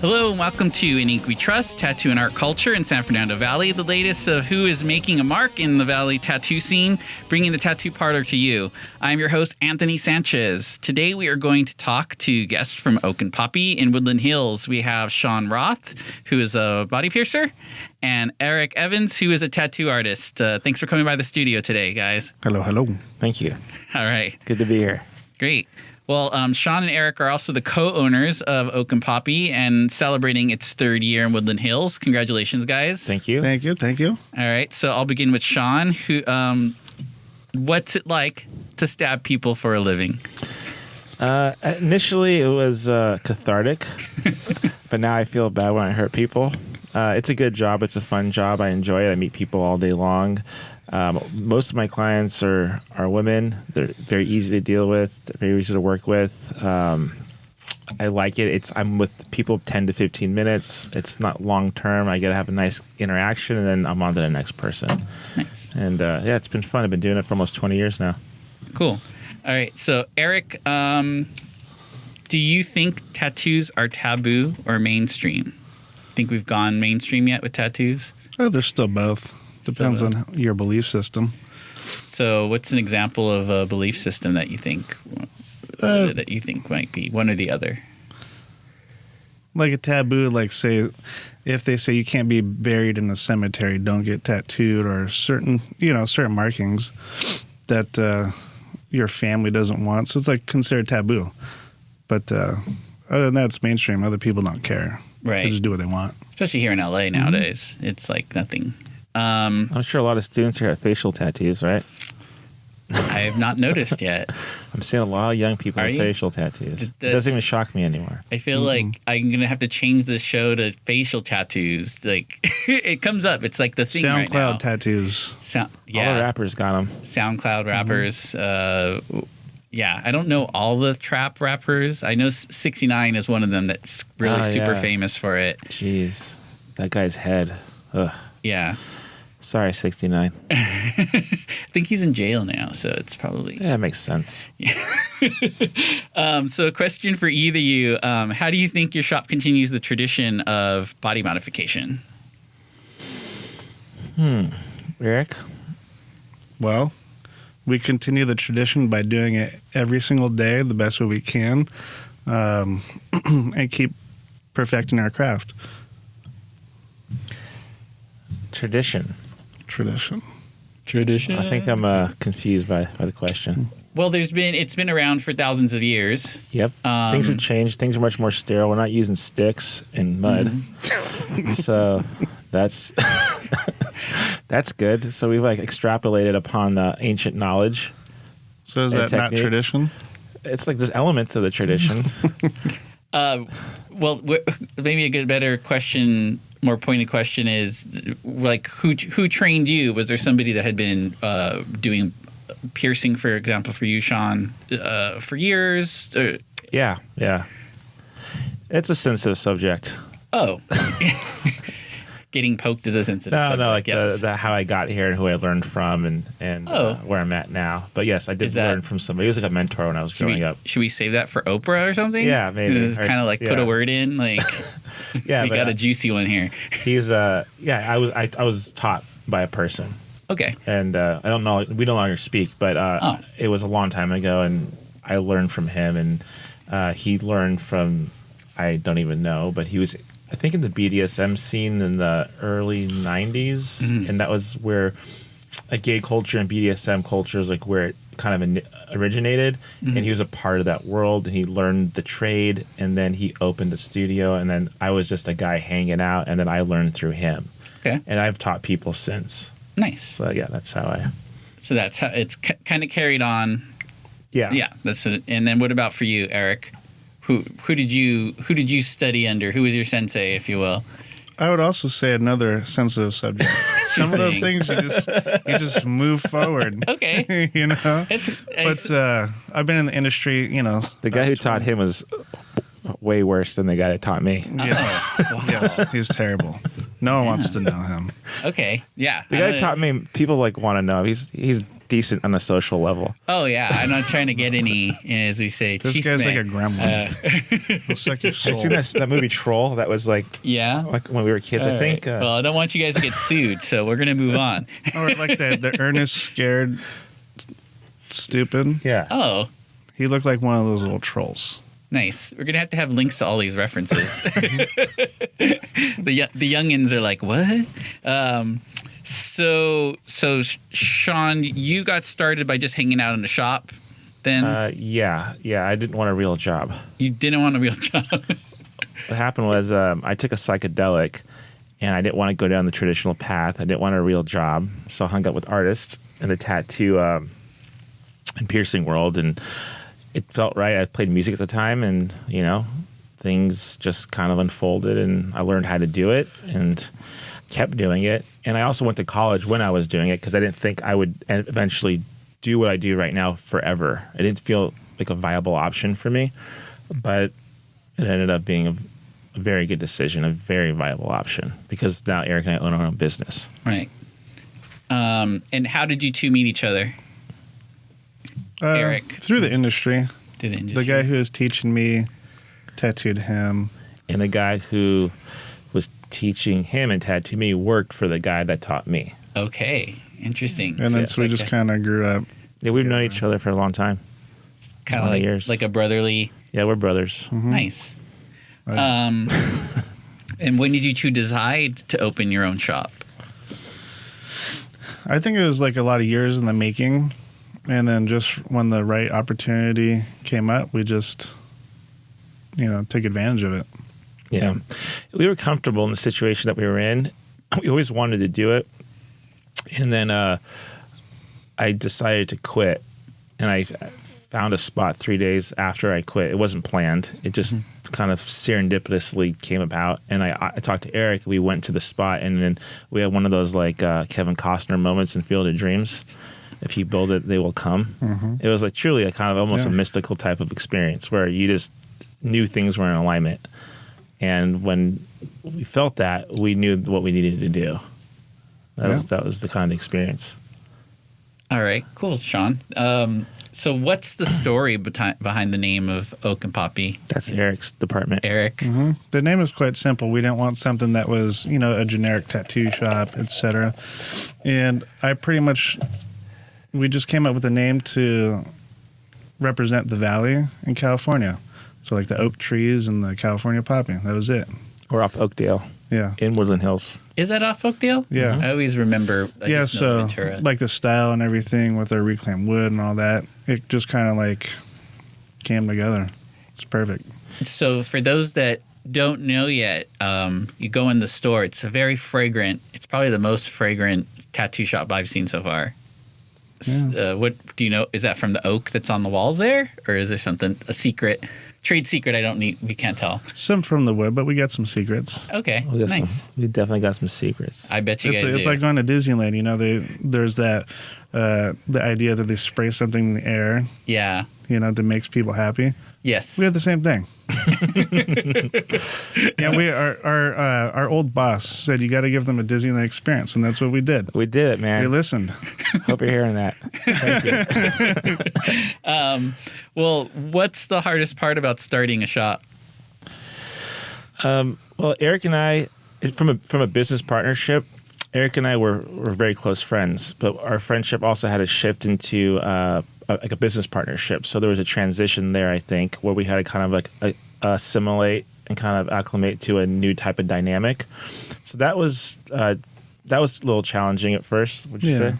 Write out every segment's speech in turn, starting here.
Hello and welcome to In Ink We Trust, Tattoo and Art Culture in San Fernando Valley, the latest of who is making a mark in the Valley tattoo scene, bringing the tattoo parlor to you. I'm your host, Anthony Sanchez. Today we are going to talk to guests from Oak and Poppy in Woodland Hills. We have Sean Roth, who is a body piercer, and Eric Evans, who is a tattoo artist. Thanks for coming by the studio today, guys. Hello, hello. Thank you. All right. Good to be here. Great. Well, Sean and Eric are also the co-owners of Oak and Poppy and celebrating its third year in Woodland Hills. Congratulations, guys. Thank you. Thank you. Thank you. All right, so I'll begin with Sean. Who, what's it like to stab people for a living? Initially, it was cathartic, but now I feel bad when I hurt people. It's a good job. It's a fun job. I enjoy it. I meet people all day long. Most of my clients are women. They're very easy to deal with, very easy to work with. I like it. I'm with people 10 to 15 minutes. It's not long term. I get to have a nice interaction, and then I'm on to the next person. Nice. And yeah, it's been fun. I've been doing it for almost 20 years now. Cool. All right, so Eric, do you think tattoos are taboo or mainstream? Think we've gone mainstream yet with tattoos? Oh, they're still both. Depends on your belief system. So, what's an example of a belief system that you think might be one or the other? Like a taboo, like say, if they say you can't be buried in a cemetery, don't get tattooed, or certain markings that your family doesn't want. So it's like considered taboo. But other than that, it's mainstream. Other people don't care. Right. They just do what they want. Especially here in LA nowadays, it's like nothing. I'm sure a lot of students here have facial tattoos, right? I have not noticed yet. I'm seeing a lot of young people with facial tattoos. It doesn't even shock me anymore. I feel like I'm going to have to change this show to facial tattoos. Like, it comes up. It's like the thing right now. SoundCloud tattoos. All the rappers got them. SoundCloud rappers. Yeah, I don't know all the trap rappers. I know 69 is one of them that's really super famous for it. Jeez. That guy's head. Ugh. Yeah. Sorry, 69. I think he's in jail now, so it's probably... Yeah, it makes sense. So a question for either of you. How do you think your shop continues the tradition of body modification? Eric? Well, we continue the tradition by doing it every single day the best way we can, and keep perfecting our craft. Tradition. I think I'm confused by the question. Well, it's been around for thousands of years. Yep. Things have changed. Things are much more sterile. We're not using sticks and mud. So that's that's good. So we've extrapolated upon the ancient knowledge. So is that technique. Not tradition? It's like there's elements of the tradition. Well, maybe a better question, more pointed question is, like, who trained you? Was there somebody that had been doing piercing, for example, for you, Sean, for years? Yeah. It's a sensitive subject. Oh. Getting poked is a sensitive subject. No, like yes. How I got here and who I learned from and where I'm at now. But yes, I did learn from somebody. He was like a mentor when I was growing up. Should we save that for Oprah or something? Yeah, maybe. Kind of put a word in, like, yeah, we got a juicy one here. He's I was taught by a person. Okay. And I don't know, we no longer speak, but it was a long time ago, and I learned from him, and he learned from, I don't even know, but he was, I think, in the BDSM scene in the early 90s, and that was where a gay culture and BDSM culture is like where it kind of originated, and he was a part of that world, and he learned the trade, and then he opened a studio, and then I was just a guy hanging out, and then I learned through him. Okay. And I've taught people since. Nice. So yeah, that's how I... So that's how it's kind of carried on. Yeah. Yeah. And then what about for you, Eric? Who did you study under? Who was your sensei, if you will? I would also say another sensitive subject. Some of those things you just move forward. Okay. But I've been in the industry, The guy who taught him was way worse than the guy that taught me. Yes. Wow. Yes, he's terrible. No one wants to know him. Okay. Yeah. The guy who taught me, people want to know. He's decent on a social level. Oh yeah, I'm not trying to get any, as we say. This chisme. guy's like a gremlin. Looks like your soul. I've seen that movie Troll. That was like when we were kids. All I think. right. Well, I don't want you guys to get sued, so we're gonna move on. Or like the earnest, scared, stupid. Yeah. Oh, He looked like one of those little trolls. nice. We're gonna have to have links to all these references. The youngins are like, what? So Sean, you got started by just hanging out in the shop. Then Yeah. I didn't want a real job. you didn't want a real job. What happened was I took a psychedelic, and I didn't want to go down the traditional path. I didn't want a real job, so I hung out with artists in the tattoo and piercing world, and it felt right. I played music at the time, and things just kind of unfolded, and I learned how to do it and kept doing it. And I also went to college when I was doing it because I didn't think I would eventually do what I do right now forever. It didn't feel like a viable option for me, but it ended up being a very good decision, a very viable option, because now Eric and I own our own business. Right. And how did you two meet each other? Eric. Through the industry. The guy who was teaching me tattooed him. And the guy who was teaching him and tattooed me worked for the guy that taught me. Okay, interesting. And then so we just kind of grew up. Yeah, we've known each other for a long time. Kind of like years. like a brotherly. Yeah, we're brothers. Mm-hmm. Nice. Right. And when did you two decide to open your own shop? I think it was like a lot of years in the making. And then just when the right opportunity came up, we just, took advantage of it. Yeah. We were comfortable in the situation that we were in. We always wanted to do it. And then I decided to quit. And I found a spot 3 days after I quit. It wasn't planned. It just kind of serendipitously came about. And I talked to Eric. We went to the spot, and then we had one of those like Kevin Costner moments in Field of Dreams. If you build it, they will come. Mm-hmm. It was like truly a kind of almost a mystical type of experience where you just knew things were in alignment. And when we felt that, we knew what we needed to do. That was the kind of experience. All right, cool, Sean. So what's the story behind the name of Oak and Poppy? That's Eric's department. Eric. Mm-hmm. The name is quite simple. We didn't want something that was, a generic tattoo shop, etc. And we just came up with a name to represent the valley in California. So like the oak trees and the California poppy. That was it. We're off Oakdale. Yeah. In Woodland Hills. Is that off Oakdale? Yeah. I always remember. So Ventura. like the style and everything with our reclaimed wood and all that, it just kind of like came together. It's perfect. So for those that don't know yet, you go in the store. It's it's probably the most fragrant tattoo shop I've seen so far. Yeah. What do you know? Is that from the oak that's on the walls there? Or is there something, a trade secret we can't tell? Some from the wood, but we got some secrets. Okay, We definitely got some secrets. I bet you guys do. It's like going to Disneyland. There's that the idea that they spray something in the air. Yeah. That makes people happy. Yes. We had the same thing. Our old boss said you got to give them a Disneyland experience, and that's what we did. We did it, man. We listened. Hope you're hearing that. Thank you. Well, what's the hardest part about starting a shop? Well, Eric and I, from a business partnership, Eric and I were very close friends, but our friendship also had to shift into like a business partnership. So there was a transition there, I think, where we had to kind of like assimilate and kind of acclimate to a new type of dynamic. So that was a little challenging at first, would you say?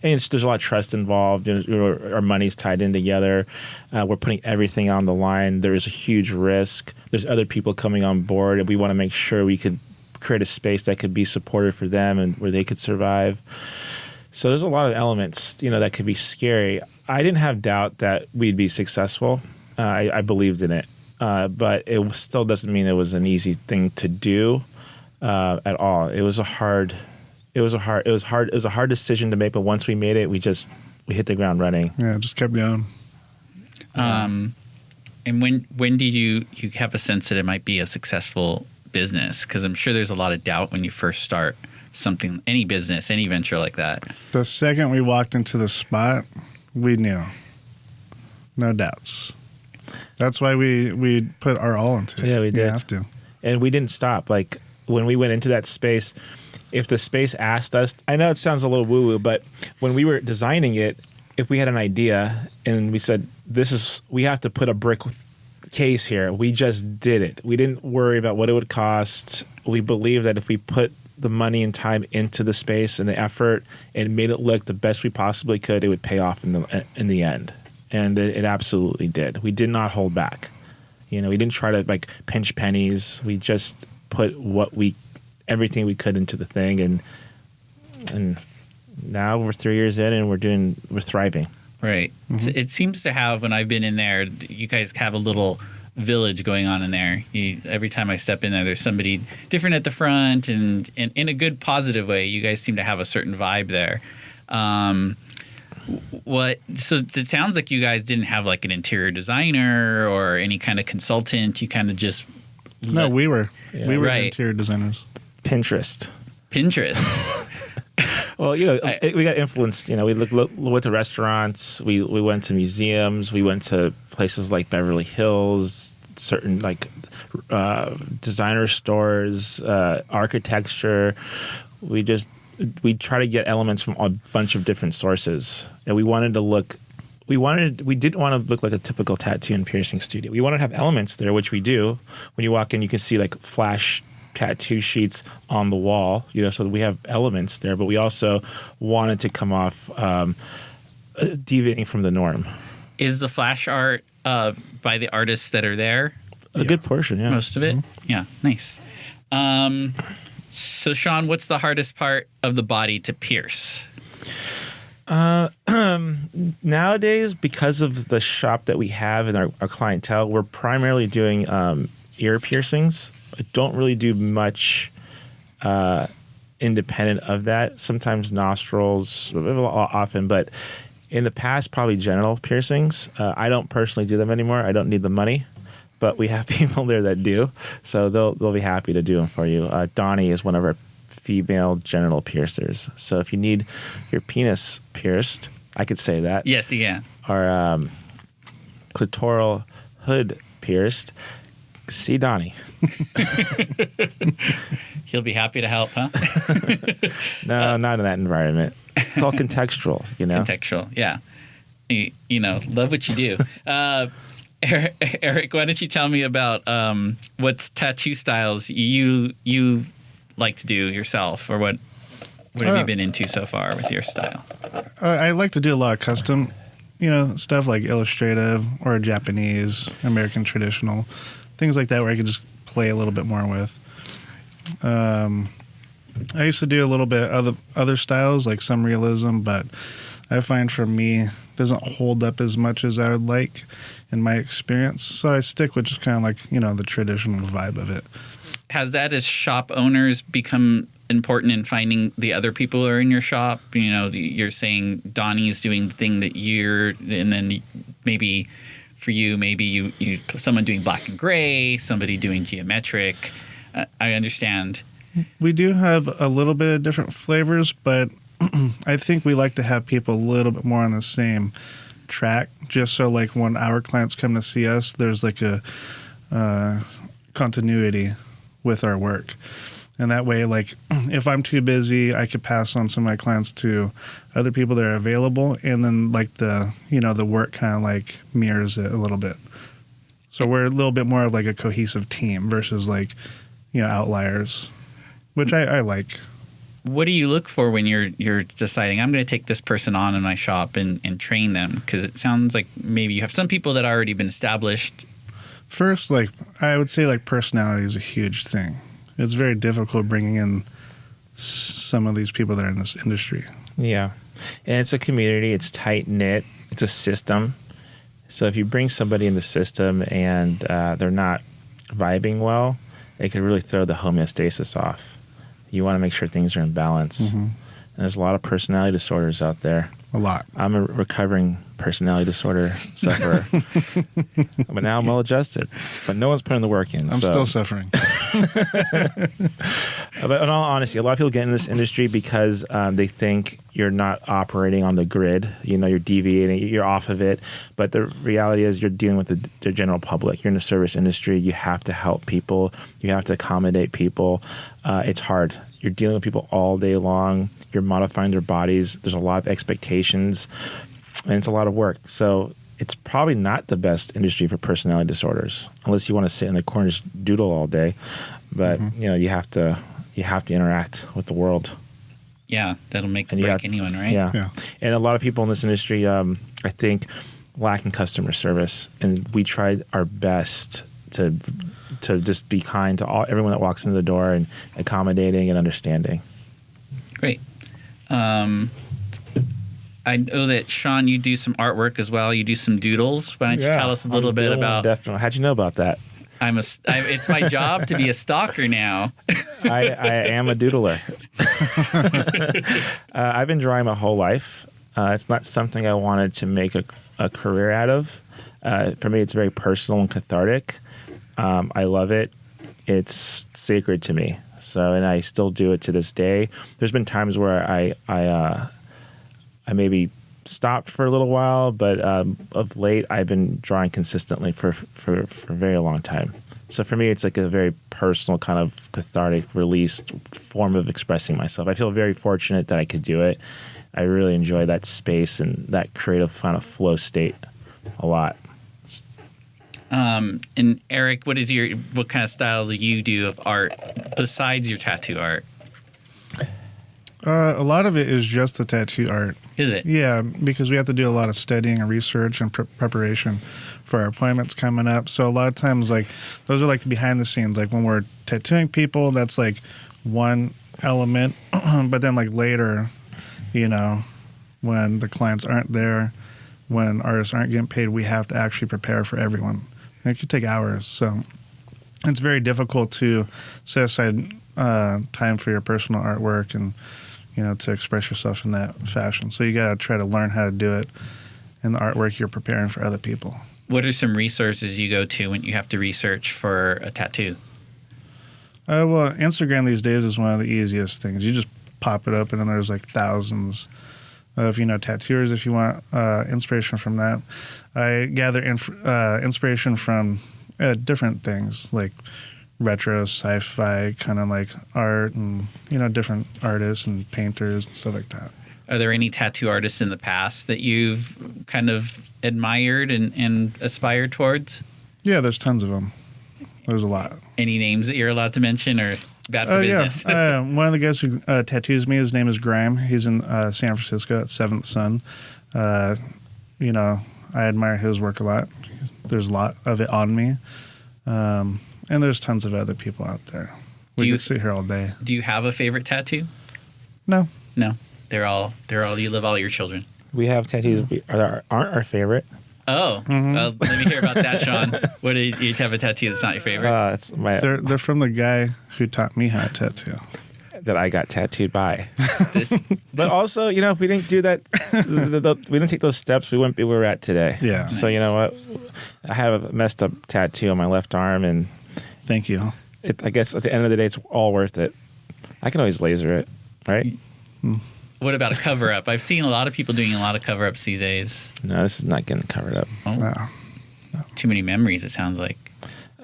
And there's a lot of trust involved. Our money's tied in together. We're putting everything on the line. There is a huge risk. There's other people coming on board, and we want to make sure we could create a space that could be supportive for them and where they could survive. So there's a lot of elements, that could be scary. I didn't have doubt that we'd be successful. I believed in it, but it still doesn't mean it was an easy thing to do at all. It was a hard decision to make. But once we made it, we hit the ground running. Yeah, just kept going. And when did you have a sense that it might be a successful business? Because I'm sure there's a lot of doubt when you first start something, any business, any venture like that? The second we walked into the spot, we knew. No doubts. That's why we put our all into it. Yeah, we did. You have to. And we didn't stop. Like, when we went into that space, if the space asked us, I know it sounds a little woo-woo, but when we were designing it, if we had an idea and we said, we have to put a brick case here, we just did it. We didn't worry about what it would cost. We believed that if we put the money and time into the space and the effort and made it look the best we possibly could, it would pay off in the end. And it absolutely did. We did not hold back. We didn't try to like pinch pennies. We just put everything we could into the thing, and now we're 3 years in and we're thriving. Right. Mm-hmm. It seems to have, when I've been in there, you guys have a little village going on in there. Every time I step in there, there's somebody different at the front, and in a good positive way. You guys seem to have a certain vibe there. So it sounds like you guys didn't have like an interior designer or any kind of consultant. You kind of just No, we were Right. interior designers. Pinterest. Well, we got influenced. We went to restaurants. We went to museums. We went to places like Beverly Hills, certain like designer stores, architecture. We try to get elements from a bunch of different sources, and we didn't want to look like a typical tattoo and piercing studio. We wanted to have elements there, which we do. When you walk in, you can see like flash tattoo sheets on the wall, so that we have elements there, but we also wanted to come off deviating from the norm. Is the flash art by the artists that are there? A good portion, yeah. Most of it? Mm-hmm. Yeah, nice. So, Sean, what's the hardest part of the body to pierce? Nowadays, because of the shop that we have and our clientele, we're primarily doing ear piercings. I don't really do much independent of that. Sometimes nostrils, often, but in the past, probably genital piercings. I don't personally do them anymore. I don't need the money, but we have people there that do, so they'll be happy to do them for you. Donnie is one of our female genital piercers. So if you need your penis pierced, I could say that. Yes, you can. Or clitoral hood pierced, see Donnie. He'll be happy to help, huh? No, not in that environment. It's called contextual, Contextual, yeah. Love what you do. Eric, why don't you tell me about what tattoo styles you like to do yourself, or what have you been into so far with your style? I like to do a lot of custom, stuff like illustrative or Japanese, American traditional, things like that where I could just play a little bit more with. I used to do a little bit of other styles, like some realism, but I find for me it doesn't hold up as much as I would like in my experience. So I stick with just kind of like, the traditional vibe of it. Has that, as shop owners, become important in finding the other people who are in your shop? You're saying Donnie's doing the thing that and then maybe for you, maybe you someone doing black and gray, somebody doing geometric. I understand. We do have a little bit of different flavors, but I think we like to have people a little bit more on the same track, just so like when our clients come to see us, there's like a continuity with our work. And that way, like, if I'm too busy, I could pass on some of my clients to other people that are available, and then like the work kind of like mirrors it a little bit. So we're a little bit more of like a cohesive team versus like, outliers, which I like. What do you look for when you're deciding, I'm going to take this person on in my shop and train them? Because it sounds like maybe you have some people that have already been established. First, like, I would say like personality is a huge thing. It's very difficult bringing in some of these people that are in this industry. Yeah. And it's a community. It's tight-knit. It's a system. So if you bring somebody in the system and they're not vibing well, it could really throw the homeostasis off. You want to make sure things are in balance. And there's a lot of personality disorders out there. A lot. I'm a recovering personality disorder sufferer. But now I'm well adjusted. But no one's putting the work in. I'm still suffering. But in all honesty, a lot of people get in this industry because they think you're not operating on the grid. You're deviating, you're off of it. But the reality is you're dealing with the general public. You're in the service industry. You have to help people. You have to accommodate people. It's hard. You're dealing with people all day long. You're modifying their bodies. There's a lot of expectations, and it's a lot of work. So it's probably not the best industry for personality disorders, unless you want to sit in the corner and just doodle all day. But you have to interact with the world. Yeah, that'll make or break anyone, right? Yeah. And a lot of people in this industry, I think, lack in customer service, and we tried our best to just be kind to everyone that walks in the door and accommodating and understanding. Great. I know that, Sean, you do some artwork as well. You do some doodles. Why don't you tell us a little bit about... Definitely. How'd you know about that? It's my job to be a stalker now. I am a doodler. I've been drawing my whole life. It's not something I wanted to make a career out of. For me, it's very personal and cathartic. I love it. It's sacred to me. And I still do it to this day. There's been times where I maybe stopped for a little while, but of late I've been drawing consistently for a very long time. So for me, it's like a very personal kind of cathartic, released form of expressing myself. I feel very fortunate that I could do it. I really enjoy that space and that creative kind of flow state a lot. And Eric, what kind of style do you do of art besides your tattoo art? A lot of it is just the tattoo art. Is it? Yeah, because we have to do a lot of studying and research and preparation for our appointments coming up. So a lot of times, like, those are like the behind the scenes. Like when we're tattooing people, that's like one element. But then like later, when the clients aren't there, when artists aren't getting paid, we have to actually prepare for everyone. It could take hours, so it's very difficult to set aside time for your personal artwork and to express yourself in that fashion. So you got to try to learn how to do it in the artwork you're preparing for other people. What are some resources you go to when you have to research for a tattoo? Well, Instagram these days is one of the easiest things. You just pop it open and there's like thousands of tattooers if you want inspiration from that. I gather inspiration from different things like retro, sci-fi, kind of like art and different artists and painters and stuff like that. Are there any tattoo artists in the past that you've kind of admired and aspired towards? Yeah, there's tons of them. There's a lot. Any names that you're allowed to mention or bad for business? Yeah. One of the guys who tattoos me, his name is Grime. He's in San Francisco at Seventh Son. I admire his work a lot. There's a lot of it on me. And there's tons of other people out there. We could sit here all day. Do you have a favorite tattoo? No. They're all you live all your children. We have tattoos aren't our favorite. Oh, well, let me hear about that, Sean. What do you have a tattoo that's not your favorite? They're from the guy who taught me how to tattoo. That I got tattooed by. But also, if we didn't do that, we didn't take those steps, we wouldn't be where we're at today. Yeah. So you know what? I have a messed up tattoo on my left arm, and thank you. I guess at the end of the day, it's all worth it. I can always laser it, right? What about a cover-up? I've seen a lot of people doing a lot of cover-ups these days. No, this is not getting covered up. Oh. No. Too many memories, it sounds like.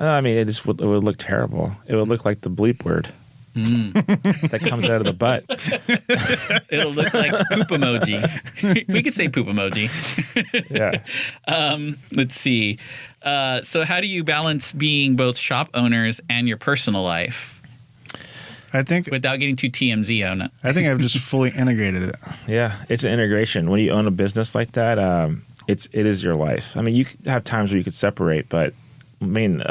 I mean, it would look terrible. It would look like the bleep word that comes out of the butt. It'll look like poop emoji. We could say poop emoji. Yeah. Let's see. So how do you balance being both shop owners and your personal life? I think without getting too TMZ on it. I think I've just fully integrated it. Yeah, it's an integration. When you own a business like that, it is your life. I mean, you have times where you could separate, but I mean,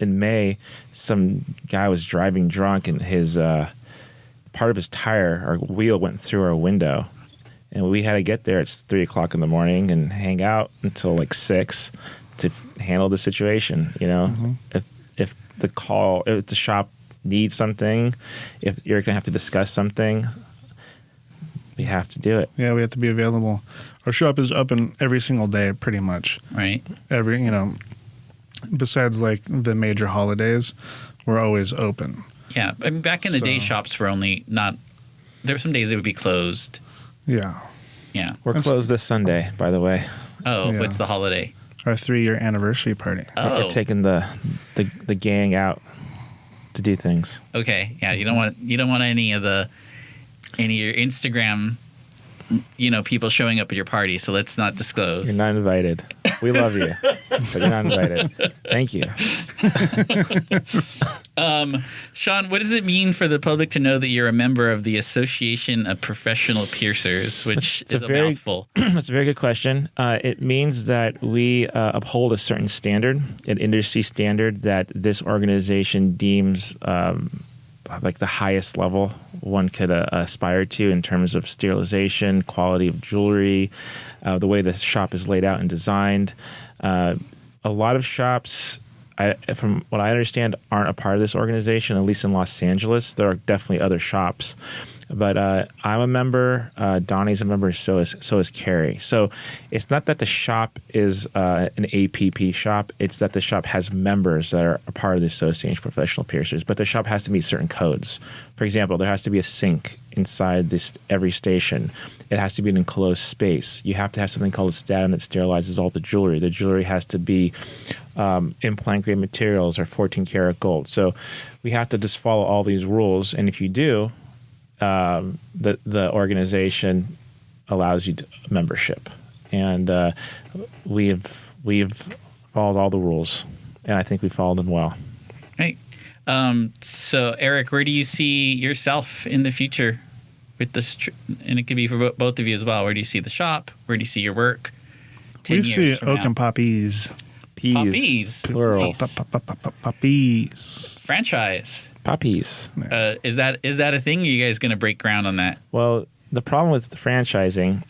in May, some guy was driving drunk, and his part of his tire or wheel went through our window, and we had to get there at 3:00 in the morning and hang out until like 6 to handle the situation. If the shop needs something, if you're gonna have to discuss something, We have to do it. Yeah, we have to be available. Our shop is open every single day, pretty much. Right. Besides like the major holidays, we're always open. Yeah. I mean, back in the day, So- shops were only not. There were some days they would be closed. Yeah. Yeah. We're closed this Sunday, by the way. Oh, Yeah. what's the holiday? Our 3-year anniversary party. Oh, We're taking the gang out to do things. okay. Yeah, you don't want any of your Instagram, people showing up at your party. So let's not disclose. You're not invited. We love you, but you're not invited. Thank you. Sean, what does it mean for the public to know that you're a member of the Association of Professional Piercers, which is a mouthful? That's a very good question. It means that we uphold a certain standard, an industry standard that this organization deems like the highest level one could aspire to in terms of sterilization, quality of jewelry, the way the shop is laid out and designed. A lot of shops, from what I understand, aren't a part of this organization, at least in Los Angeles. There are definitely other shops. But I'm a member, Donnie's a member, so is Carrie. So it's not that the shop is an APP shop. It's that the shop has members that are a part of the Association of Professional Piercers. But the shop has to meet certain codes. For example, there has to be a sink inside every station. It has to be an enclosed space. You have to have something called a statin that sterilizes all the jewelry. The jewelry has to be implant-grade materials or 14-karat gold. So we have to just follow all these rules. And if you do, the organization allows you membership, and we've followed all the rules, and I think we followed them well. Right. So, Eric, where do you see yourself in the future with this? And it could be for both of you as well. Where do you see the shop? Where do you see your work? 10 We years see from Oak now? and Poppies. Peas, Puppies. plural. Puppies. Franchise. Puppies. Is that a thing? Are you guys going to break ground on that? Well, the problem with the franchising,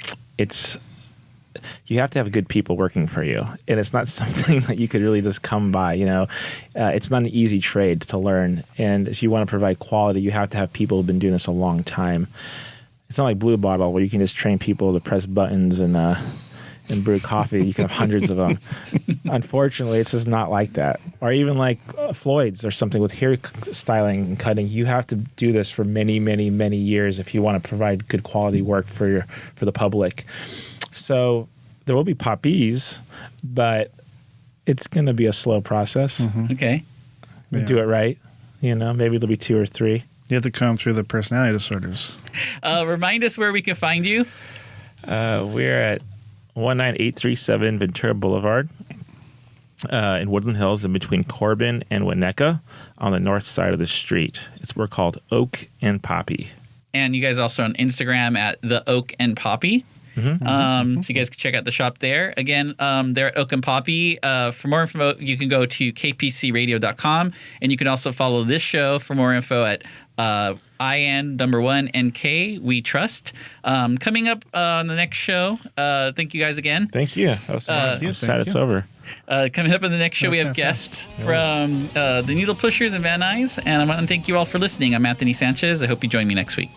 you have to have good people working for you, and it's not something that you could really just come by. It's not an easy trade to learn, and if you want to provide quality, you have to have people who've been doing this a long time. It's not like Blue Bottle where you can just train people to press buttons and brew coffee. You can have hundreds of them. Unfortunately, it's just not like that. Or even like Floyd's or something with hair styling and cutting. You have to do this for many, many, many years if you want to provide good quality work for the public. So there will be puppies, but it's going to be a slow process. Mm-hmm. Okay. We Yeah. do it right. Maybe there'll be 2 or 3. You have to comb through the personality disorders. Remind us where we can find you. We're at 19837 Ventura Boulevard in Woodland Hills, in between Corbin and Winnetka, on the north side of the street. We're called Oak and Poppy. And you guys also on Instagram at the Oak and Poppy. Mm-hmm. So you guys can check out the shop there. Again, they're at Oak and Poppy. For more info, you can go to kpcradio.com, and you can also follow this show for more info at IN1NK We Trust. Coming up on the next show, thank you guys again. Thank you. That was fun. I'm sad thank it's you. over. Coming up on the next show, we That's have kinda guests from the Needle Pushers and Van Nuys, and I want to thank you all for listening. I'm Anthony Sanchez. I hope you join me next week.